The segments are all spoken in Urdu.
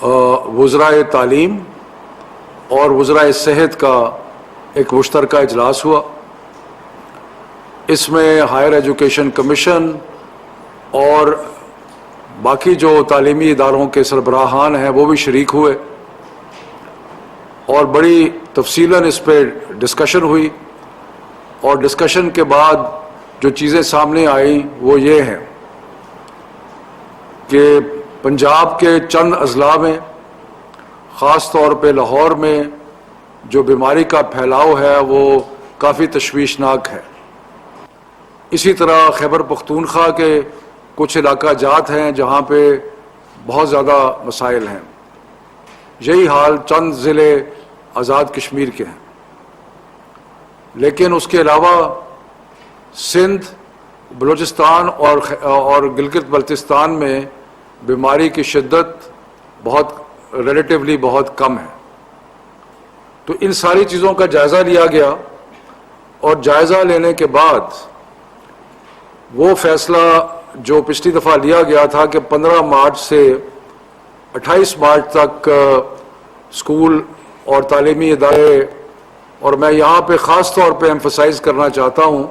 وزرائے تعلیم اور وزرائے صحت کا ایک مشترکہ اجلاس ہوا۔ اس میں ہائر ایجوکیشن کمیشن اور باقی جو تعلیمی اداروں کے سربراہان ہیں وہ بھی شریک ہوئے اور بڑی تفصیلاً اس پہ ڈسکشن ہوئی، اور ڈسکشن کے بعد جو چیزیں سامنے آئیں وہ یہ ہیں کہ پنجاب کے چند اضلاع میں، خاص طور پہ لاہور میں جو بیماری کا پھیلاؤ ہے وہ کافی تشویشناک ہے۔ اسی طرح خیبر پختونخوا کے کچھ علاقہ جات ہیں جہاں پہ بہت زیادہ مسائل ہیں۔ یہی حال چند ضلع آزاد کشمیر کے ہیں، لیکن اس کے علاوہ سندھ، بلوچستان اور گلگت بلتستان میں بیماری کی شدت ریلیٹیولی بہت کم ہے۔ تو ان ساری چیزوں کا جائزہ لیا گیا، اور جائزہ لینے کے بعد وہ فیصلہ جو پچھلی دفعہ لیا گیا تھا کہ 15 مارچ سے 28 مارچ تک اسکول اور تعلیمی ادارے، اور میں یہاں پہ خاص طور پہ ایمفسائز کرنا چاہتا ہوں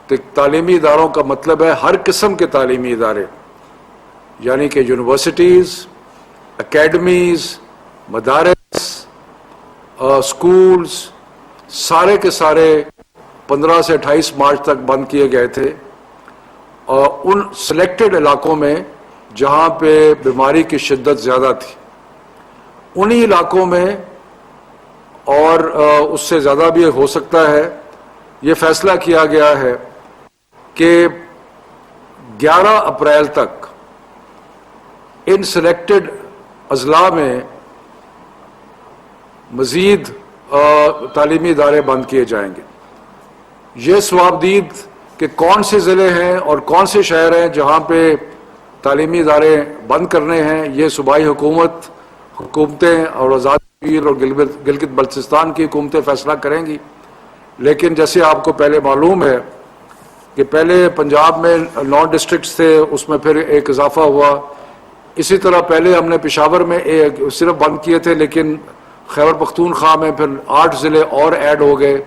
کہ تعلیمی اداروں کا مطلب ہے ہر قسم کے تعلیمی ادارے، یعنی کہ یونیورسٹیز، اکیڈمیز، مدارس، اسکولز، سارے کے سارے 15 سے 28 مارچ تک بند کیے گئے تھے، اور ان سلیکٹڈ علاقوں میں جہاں پہ بیماری کی شدت زیادہ تھی انہی علاقوں میں، اور اس سے زیادہ بھی ہو سکتا ہے، یہ فیصلہ کیا گیا ہے کہ 11 اپریل تک ان سلیکٹڈ اضلاع میں مزید تعلیمی ادارے بند کیے جائیں گے۔ یہ ثوابدید کہ کون سے ضلع ہیں اور کون سے شہر ہیں جہاں پہ تعلیمی ادارے بند کرنے ہیں، یہ صوبائی حکومتیں اور آزاد کشمیر اور گلگت بلتستان کی حکومتیں فیصلہ کریں گی۔ لیکن جیسے آپ کو پہلے معلوم ہے کہ پہلے پنجاب میں 9 ڈسٹرکٹس تھے، اس میں پھر ایک اضافہ ہوا۔ اسی طرح پہلے ہم نے پشاور میں صرف بند کیے تھے، لیکن خیبر پختونخوا میں پھر 8 ضلع اور ایڈ ہو گئے۔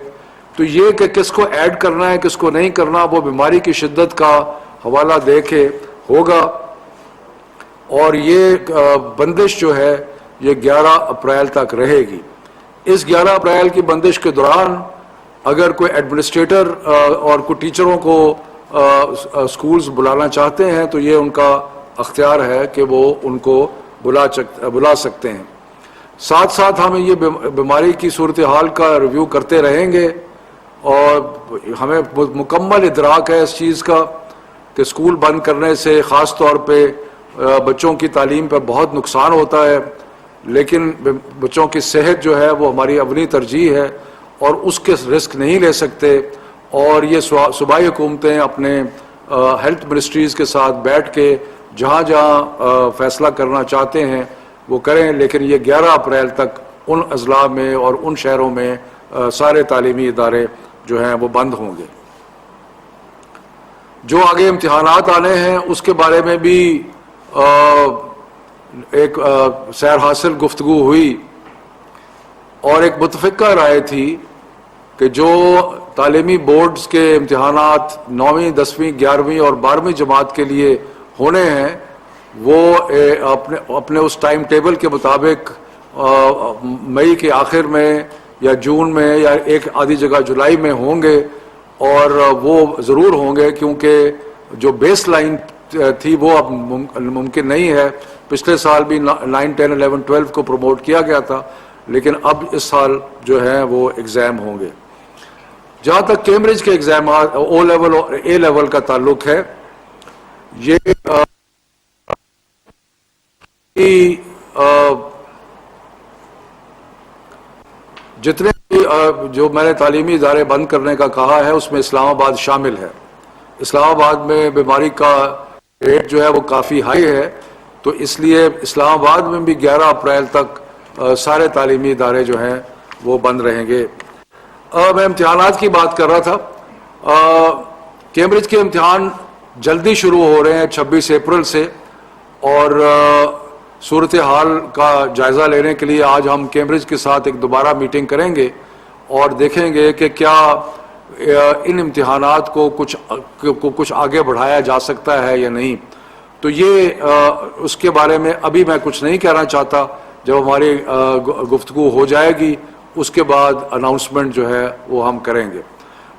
تو یہ کہ کس کو ایڈ کرنا ہے کس کو نہیں کرنا وہ بیماری کی شدت کا حوالہ دے کے ہوگا، اور یہ بندش جو ہے یہ 11 اپریل تک رہے گی۔ اس 11 اپریل کی بندش کے دوران اگر کوئی ایڈمنسٹریٹر اور کوئی ٹیچروں کو اسکولز بلانا چاہتے ہیں تو یہ ان کا اختیار ہے کہ وہ ان کو بلا سکتے ہیں۔ ساتھ ساتھ ہم یہ بیماری کی صورتحال کا ریویو کرتے رہیں گے، اور ہمیں مکمل ادراک ہے اس چیز کا کہ اسکول بند کرنے سے خاص طور پہ بچوں کی تعلیم پر بہت نقصان ہوتا ہے، لیکن بچوں کی صحت جو ہے وہ ہماری اولین ترجیح ہے اور اس کے رسک نہیں لے سکتے، اور یہ صوبائی حکومتیں اپنے ہیلتھ منسٹریز کے ساتھ بیٹھ کے جہاں جہاں فیصلہ کرنا چاہتے ہیں وہ کریں، لیکن یہ 11 اپریل تک ان اضلاع میں اور ان شہروں میں سارے تعلیمی ادارے جو ہیں وہ بند ہوں گے۔ جو آگے امتحانات آنے ہیں اس کے بارے میں بھی ایک سیر حاصل گفتگو ہوئی، اور ایک متفقہ رائے تھی کہ جو تعلیمی بورڈز کے امتحانات 9ویں، 10ویں، 11ویں اور 12ویں جماعت کے لیے ہونے ہیں وہ اپنے اس ٹائم ٹیبل کے مطابق مئی کے آخر میں یا جون میں یا ایک آدھی جگہ جولائی میں ہوں گے، اور وہ ضرور ہوں گے کیونکہ جو بیس لائن تھی وہ اب ممکن نہیں ہے۔ پچھلے سال بھی 9، 10، 11، 12 کو پروموٹ کیا گیا تھا، لیکن اب اس سال جو ہیں وہ ایگزام ہوں گے۔ جہاں تک کیمبرج کے ایگزامات او لیول اور اے لیول کا تعلق ہے، یہ جتنے بھی جو میں نے تعلیمی ادارے بند کرنے کا کہا ہے اس میں اسلام آباد شامل ہے۔ اسلام آباد میں بیماری کا ریٹ جو ہے وہ کافی ہائی ہے، تو اس لیے اسلام آباد میں بھی 11 اپریل تک سارے تعلیمی ادارے جو ہیں وہ بند رہیں گے۔ میں امتحانات کی بات کر رہا تھا۔ کیمبرج کے امتحان جلدی شروع ہو رہے ہیں 26 اپریل سے، اور صورتحال کا جائزہ لینے کے لیے آج ہم کیمبرج کے ساتھ ایک دوبارہ میٹنگ کریں گے اور دیکھیں گے کہ کیا ان امتحانات کو کچھ آگے بڑھایا جا سکتا ہے یا نہیں. تو یہ اس کے بارے میں ابھی میں کچھ نہیں کہنا چاہتا. جب ہماری گفتگو ہو جائے گی اس کے بعد اناؤنسمنٹ جو ہے وہ ہم کریں گے.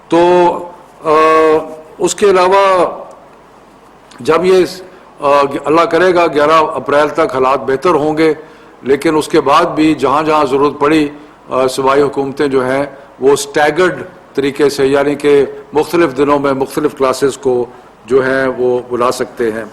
تو اس کے علاوہ جب یہ اللہ کرے گا 11 اپریل تک حالات بہتر ہوں گے، لیکن اس کے بعد بھی جہاں جہاں ضرورت پڑی صوبائی حکومتیں جو ہیں وہ سٹیگرڈ طریقے سے، یعنی کہ مختلف دنوں میں مختلف کلاسز کو جو ہیں وہ بلا سکتے ہیں.